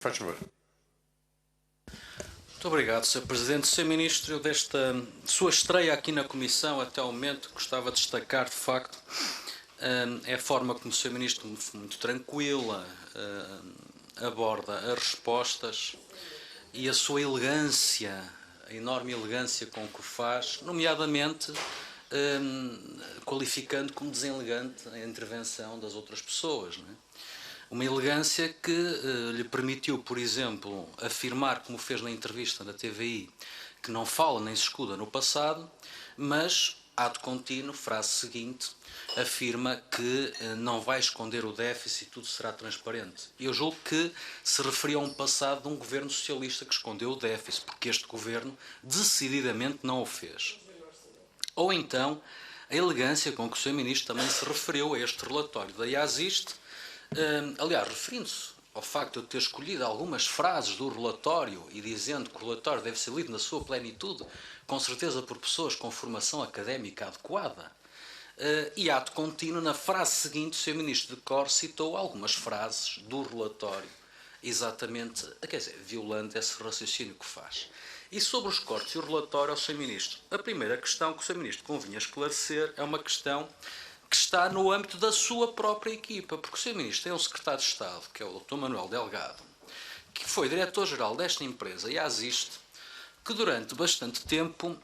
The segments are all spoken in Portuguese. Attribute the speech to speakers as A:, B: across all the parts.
A: Faz favor.
B: Muito obrigado, Sr. Presidente. Sr. Ministro, desta sua estreia aqui na Comissão até ao momento, gostava de destacar, de facto, é a forma como o Sr. Ministro, muito tranquila, aborda as respostas e a sua elegância, a enorme elegância com que o faz, nomeadamente qualificando como deselegante a intervenção das outras pessoas, não é? Uma elegância que lhe permitiu, por exemplo, afirmar, como fez na entrevista da TVI, que não fala nem se escuda no passado, mas, ato contínuo, frase seguinte, afirma que não vai esconder o déficit e tudo será transparente. Eu julgo que se referia a um passado de um governo socialista que escondeu o déficit, porque este governo decididamente não o fez. Ou então, a elegância com que o Sr. Ministro também se referiu a este relatório da IASIST, aliás, referindo-se ao facto de eu ter escolhido algumas frases do relatório e dizendo que o relatório deve ser lido na sua plenitude, com certeza por pessoas com formação académica adequada, e ato contínuo, na frase seguinte, o Sr. Ministro de Cor citou algumas frases do relatório, exatamente, quer dizer, violando esse raciocínio que faz. E sobre os cortes e o relatório ao Sr. Ministro, a primeira questão que o Sr. Ministro convinha esclarecer é uma questão que está no âmbito da sua própria equipa, porque o Sr. Ministro tem um secretário de Estado, que é o Dr. Manuel Delgado, que foi diretor-geral desta empresa, e ASIST, que durante bastante tempo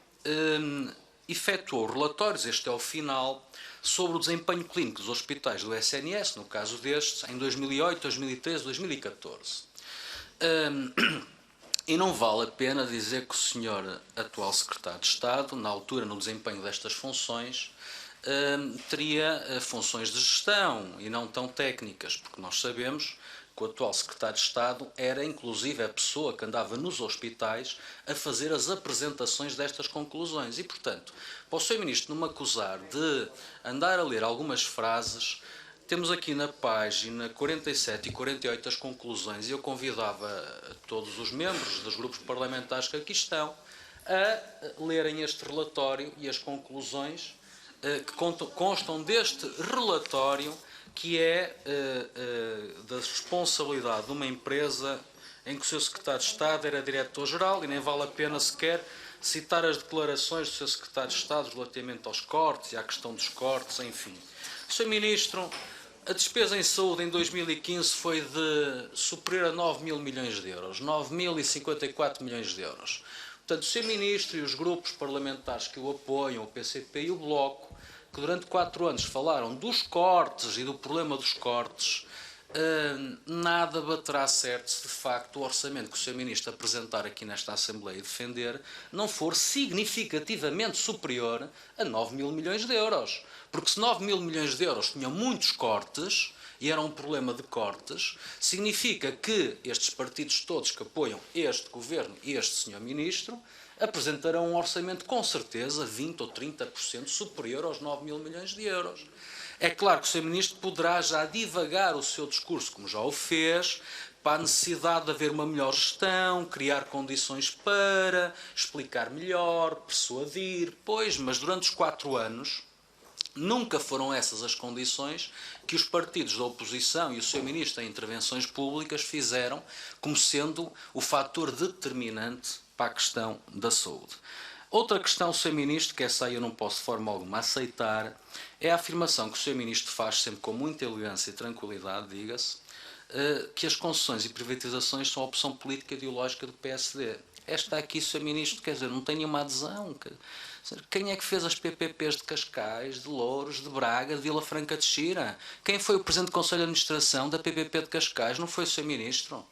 B: efetuou relatórios, este é o final, sobre o desempenho clínico dos hospitais do SNS, no caso destes, em 2008, 2013, 2014. E não vale a pena dizer que o Sr. atual secretário de Estado, na altura, no desempenho destas funções, teria funções de gestão e não tão técnicas, porque nós sabemos que o atual secretário de Estado era inclusive a pessoa que andava nos hospitais a fazer as apresentações destas conclusões. E, portanto, para o Sr. Ministro não me acusar de andar a ler algumas frases, temos aqui na página 47 e 48 as conclusões, e eu convidava todos os membros dos grupos parlamentares que aqui estão a lerem este relatório e as conclusões que constam deste relatório, que é da responsabilidade de uma empresa em que o seu secretário de Estado era diretor-geral, e nem vale a pena sequer citar as declarações do seu secretário de Estado relativamente aos cortes e à questão dos cortes, enfim. Sr. Ministro, a despesa em saúde em 2015 foi de superior a 9 mil milhões de euros, 9.054 milhões de euros. Portanto, o Sr. Ministro e os grupos parlamentares que o apoiam, o PCP e o Bloco, que durante 4 anos falaram dos cortes e do problema dos cortes, nada baterá certo se de facto o orçamento que o Sr. Ministro apresentar aqui nesta Assembleia e defender não for significativamente superior a 9 mil milhões de euros. Porque se 9 mil milhões de euros tinham muitos cortes, e era um problema de cortes, significa que estes partidos todos que apoiam este governo e este senhor ministro apresentarão um orçamento com certeza 20% ou 30% superior aos 9 mil milhões de euros. É claro que o senhor ministro poderá já divagar o seu discurso, como já o fez, para a necessidade de haver uma melhor gestão, criar condições para, explicar melhor, persuadir, pois, mas durante os 4 anos nunca foram essas as condições que os partidos da oposição e o seu ministro em intervenções públicas fizeram como sendo o fator determinante para a questão da saúde. Outra questão, Sr. Ministro, que essa aí eu não posso de forma alguma aceitar, é a afirmação que o Sr. Ministro faz sempre com muita elegância e tranquilidade, diga-se, que as concessões e privatizações são a opção política e ideológica do PSD. Esta aqui, Sr. Ministro, quer dizer, não tem nenhuma adesão. Quem é que fez as PPPs de Cascais, de Louros, de Braga, de Vila Franca de Xira? Quem foi o Presidente do Conselho de Administração da PPP de Cascais? Não foi o Sr. Ministro?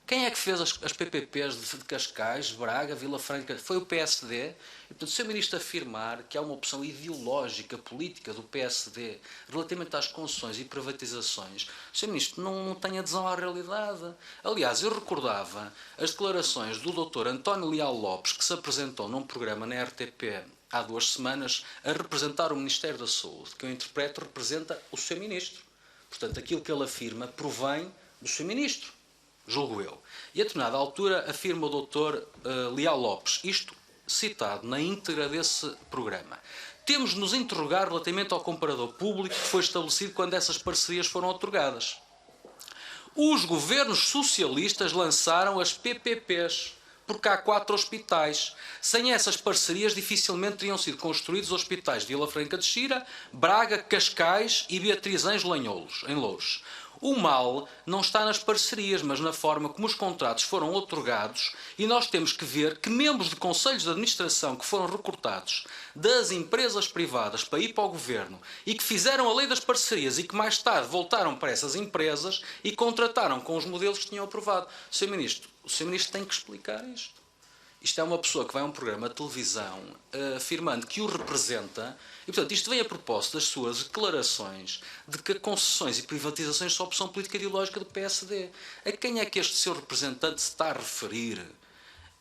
B: Quem é que fez as PPPs de Cascais, Braga, Vila Franca? Foi o PSD. E, portanto, se o Ministro afirmar que há uma opção ideológica, política do PSD relativamente às concessões e privatizações, o Sr. Ministro não tem adesão à realidade. Aliás, eu recordava as declarações do Dr. António Leal Lopes, que se apresentou num programa na RTP há 2 semanas a representar o Ministério da Saúde, que eu interpreto representa o Sr. Ministro. Portanto, aquilo que ele afirma provém do Sr. Ministro, julgo eu. E a determinada altura afirma o Dr. Leal Lopes, isto citado na íntegra desse programa: temos de nos interrogar relativamente ao comparador público que foi estabelecido quando essas parcerias foram outorgadas. Os governos socialistas lançaram as PPPs, porque há 4 hospitais. Sem essas parcerias, dificilmente teriam sido construídos os hospitais de Vila Franca de Xira, Braga, Cascais e Beatriz Ângelo em Louros. O mal não está nas parcerias, mas na forma como os contratos foram outorgados, e nós temos que ver que membros de conselhos de administração que foram recrutados das empresas privadas para ir para o governo e que fizeram a lei das parcerias e que mais tarde voltaram para essas empresas e contrataram com os modelos que tinham aprovado. o Sr. Ministro tem que explicar isto. Isto é uma pessoa que vai a um programa de televisão afirmando que o representa e, portanto, isto vem a propósito das suas declarações de que concessões e privatizações são opção política ideológica do PSD. A quem é que este seu representante se está a referir?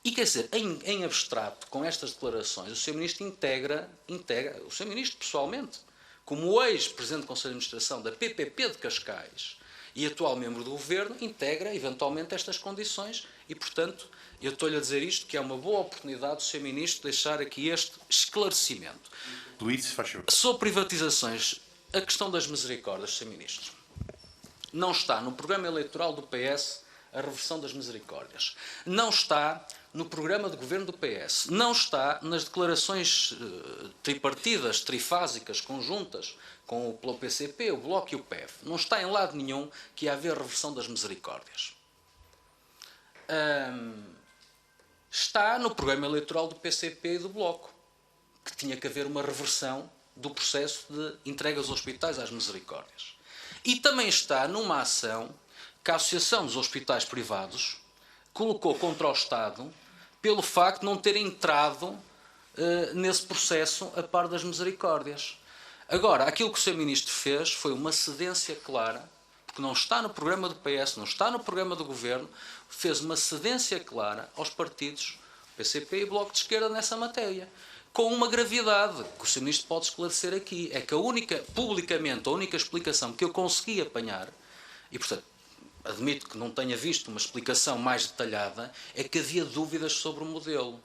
B: E, quer dizer, em abstrato, com estas declarações, o Sr. Ministro integra, o Sr. Ministro pessoalmente, como o ex-presidente do Conselho de Administração da PPP de Cascais e atual membro do Governo, integra eventualmente estas condições e, portanto, eu estou-lhe a dizer isto, que é uma boa oportunidade do Sr. Ministro deixar aqui este esclarecimento.
A: Luís, faz favor.
B: Sobre privatizações, a questão das misericórdias, Sr. Ministro, não está no programa eleitoral do PS a reversão das misericórdias. Não está no programa de governo do PS. Não está nas declarações tripartidas, trifásicas, conjuntas, pelo PCP, o Bloco e o PEV. Não está em lado nenhum que ia haver reversão das misericórdias. Está no programa eleitoral do PCP e do Bloco, que tinha que haver uma reversão do processo de entrega aos hospitais às misericórdias. E também está numa ação que a Associação dos Hospitais Privados colocou contra o Estado pelo facto de não ter entrado nesse processo a par das misericórdias. Agora, aquilo que o Sr. Ministro fez foi uma cedência clara, porque não está no programa do PS, não está no programa do Governo, fez uma cedência clara aos partidos PCP e Bloco de Esquerda nessa matéria, com uma gravidade que o Sr. Ministro pode esclarecer aqui. É que publicamente, a única explicação que eu consegui apanhar, e portanto, admito que não tenha visto uma explicação mais detalhada, é que havia dúvidas sobre o modelo.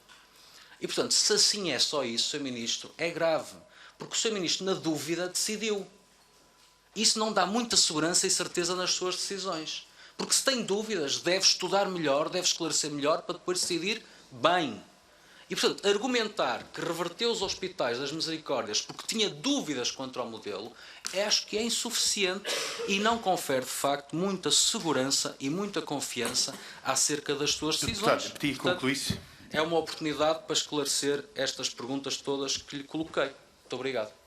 B: E portanto, se assim é só isso, Sr. Ministro, é grave, porque o Sr. Ministro, na dúvida, decidiu. Isso não dá muita segurança e certeza nas suas decisões. Porque se tem dúvidas, deve estudar melhor, deve esclarecer melhor para depois decidir bem. E, portanto, argumentar que reverteu os hospitais das misericórdias porque tinha dúvidas quanto ao modelo, acho que é insuficiente e não confere, de facto, muita segurança e muita confiança acerca das suas decisões.
A: Deputado, pedi que concluísse.
B: É uma oportunidade para esclarecer estas perguntas todas que lhe coloquei. Muito obrigado.